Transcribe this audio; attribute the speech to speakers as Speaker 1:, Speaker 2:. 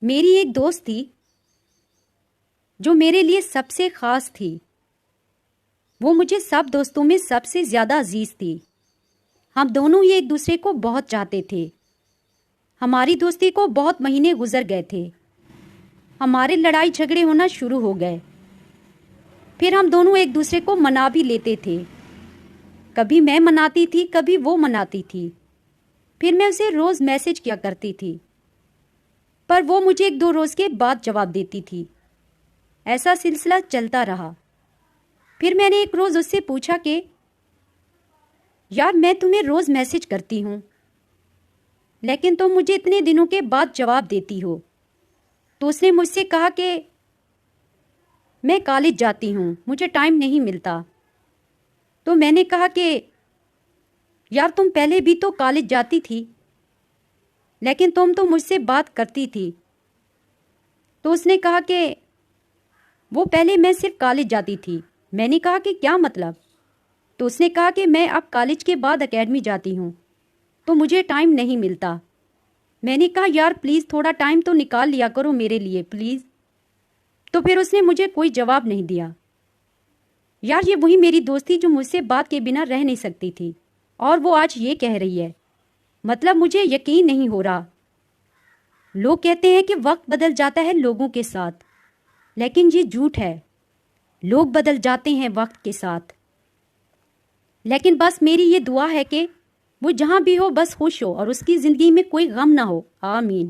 Speaker 1: میری ایک دوست تھی جو میرے لیے سب سے خاص تھی. وہ مجھے سب دوستوں میں سب سے زیادہ عزیز تھی. ہم دونوں ہی ایک دوسرے کو بہت چاہتے تھے. ہماری دوستی کو بہت مہینے گزر گئے تھے. ہمارے لڑائی جھگڑے ہونا شروع ہو گئے. پھر ہم دونوں ایک دوسرے کو منا بھی لیتے تھے. کبھی میں مناتی تھی، کبھی وہ مناتی تھی. پھر میں اسے روز میسج کیا کرتی تھی، پر وہ مجھے 1-2 روز کے بعد جواب دیتی تھی. ایسا سلسلہ چلتا رہا. پھر میں نے ایک روز اس سے پوچھا کہ یار میں تمہیں روز میسج کرتی ہوں لیکن تم مجھے اتنے دنوں کے بعد جواب دیتی ہو. تو اس نے مجھ سے کہا کہ میں کالج جاتی ہوں، مجھے ٹائم نہیں ملتا. تو میں نے کہا کہ یار تم پہلے بھی تو کالج جاتی تھی لیکن تم تو مجھ سے بات کرتی تھی. تو اس نے کہا کہ وہ پہلے میں صرف کالج جاتی تھی. میں نے کہا کہ کیا مطلب؟ تو اس نے کہا کہ میں اب کالج کے بعد اکیڈمی جاتی ہوں تو مجھے ٹائم نہیں ملتا. میں نے کہا یار پلیز تھوڑا ٹائم تو نکال لیا کرو میرے لیے پلیز. تو پھر اس نے مجھے کوئی جواب نہیں دیا. یار یہ وہی میری دوست تھی جو مجھ سے بات کے بنا رہ نہیں سکتی تھی، اور وہ آج یہ کہہ رہی ہے. مطلب مجھے یقین نہیں ہو رہا. لوگ کہتے ہیں کہ وقت بدل جاتا ہے لوگوں کے ساتھ، لیکن یہ جھوٹ ہے. لوگ بدل جاتے ہیں وقت کے ساتھ. لیکن بس میری یہ دعا ہے کہ وہ جہاں بھی ہو بس خوش ہو اور اس کی زندگی میں کوئی غم نہ ہو. آمین.